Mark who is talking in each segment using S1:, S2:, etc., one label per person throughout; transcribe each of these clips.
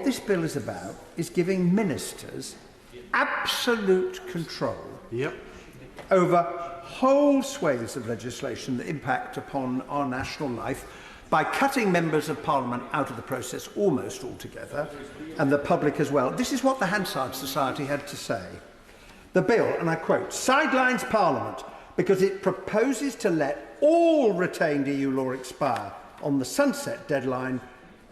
S1: this bill is about is giving ministers absolute control over whole swathes of legislation that impact upon our national life by cutting members of Parliament out of the process almost altogether, and the public as well. This is what the Hansard Society had to say. The bill, and I quote, sidelines Parliament because it proposes to let all retained EU law expire on the sunset deadline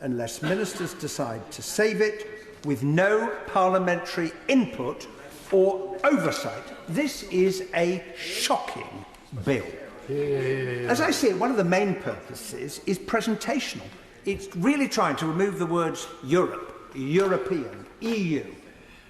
S1: unless ministers decide to save it with no parliamentary input or oversight. This is a shocking bill. As I see it, one of the main purposes is presentational. It's really trying to remove the words Europe, European, EU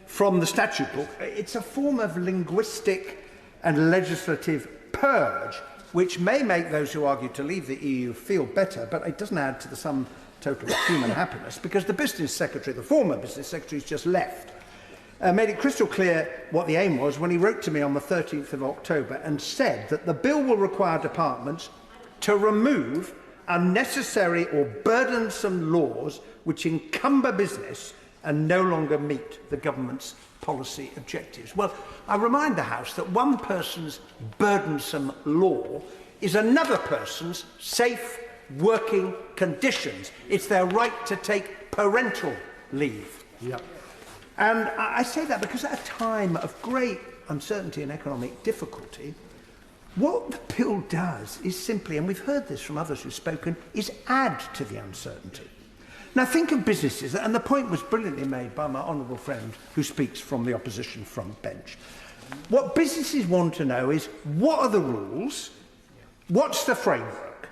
S1: from the statute book. It's a form of linguistic and legislative purge, which may make those who argue to leave the EU feel better, but it doesn't add to the sum total of human happiness, because the business secretary, the former business secretary, has just left. Made it crystal clear what the aim was when he wrote to me on the 13th of October and said that the bill will require departments to remove unnecessary or burdensome laws which encumber business and no longer meet the government's policy objectives. Well, I remind the House that one person's burdensome law is another person's safe working conditions. It's their right to take parental leave. And I say that because at a time of great uncertainty and economic difficulty, what the bill does is simply, and we've heard this from others who've spoken, is add to the uncertainty. Now think of businesses, and the point was brilliantly made by my honourable friend who speaks from the opposition front bench. What businesses want to know is, what are the rules? What's the framework?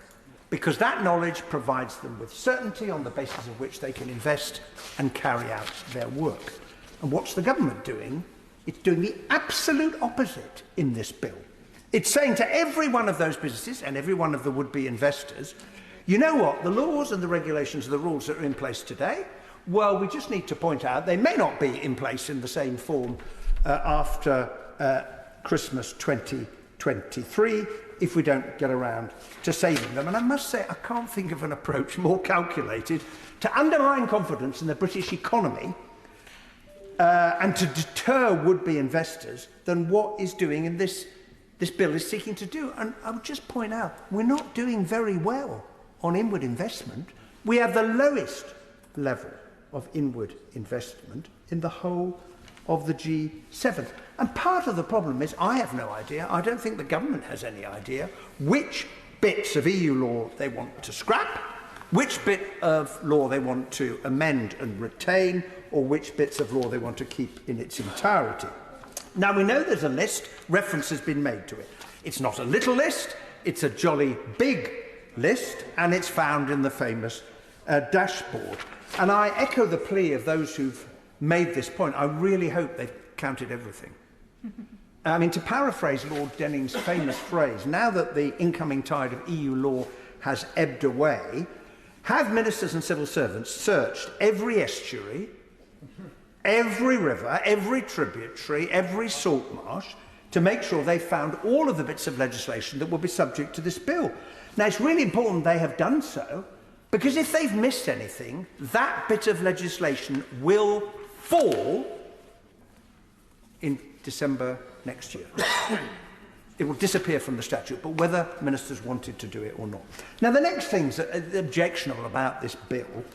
S1: Because that knowledge provides them with certainty on the basis of which they can invest and carry out their work. And what's the government doing? It's doing the absolute opposite in this bill. It's saying to every one of those businesses and every one of the would-be investors, you know what, the laws and the regulations and the rules that are in place today, well, we just need to point out they may not be in place in the same form after Christmas 2023 if we don't get around to saving them. And I must say, I can't think of an approach more calculated to undermine confidence in the British economy and to deter would-be investors than what is doing in this bill is seeking to do. And I would just point out, we're not doing very well on inward investment. We have the lowest level of inward investment in the whole of the G7. And part of the problem is I have no idea, I don't think the government has any idea, which bits of EU law they want to scrap, which bit of law they want to amend and retain, or which bits of law they want to keep in its entirety. Now, we know there's a list, reference has been made to it. It's not a little list, it's a jolly big list, and it's found in the famous dashboard. And I echo the plea of those who've made this point. I really hope they've counted everything. I mean, to paraphrase Lord Denning's famous phrase, now that the incoming tide of EU law has ebbed away, have ministers and civil servants searched every estuary, every river, every tributary, every salt marsh, to make sure they found all of the bits of legislation that will be subject to this bill. Now, it's really important they have done so, because if they've missed anything, that bit of legislation will fall in December next year. It will disappear from the statute, but whether ministers wanted to do it or not. Now, the next thing that's objectionable about this bill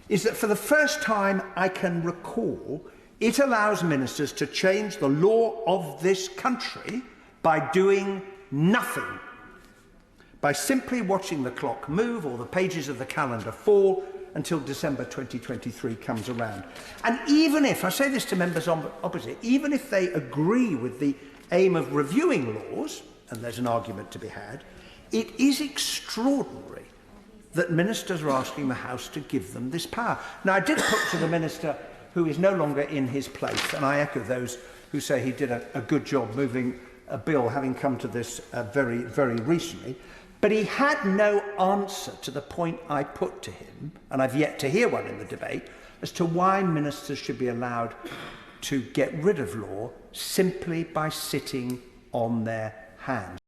S1: is that for the first time I can recall, it allows ministers to change the law of this country by doing nothing, by simply watching the clock move or the pages of the calendar fall until December 2023 comes around. And even if, I say this to members opposite, even if they agree with the aim of reviewing laws, and there's an argument to be had, it is extraordinary that ministers are asking the House to give them this power. Now, I did put to the minister who is no longer in his place, and I echo those who say he did a good job moving a bill, having come to this very, very recently, but he had no answer to the point I put to him, and I've yet to hear one in the debate, as to why ministers should be allowed to get rid of law simply by sitting on their hands.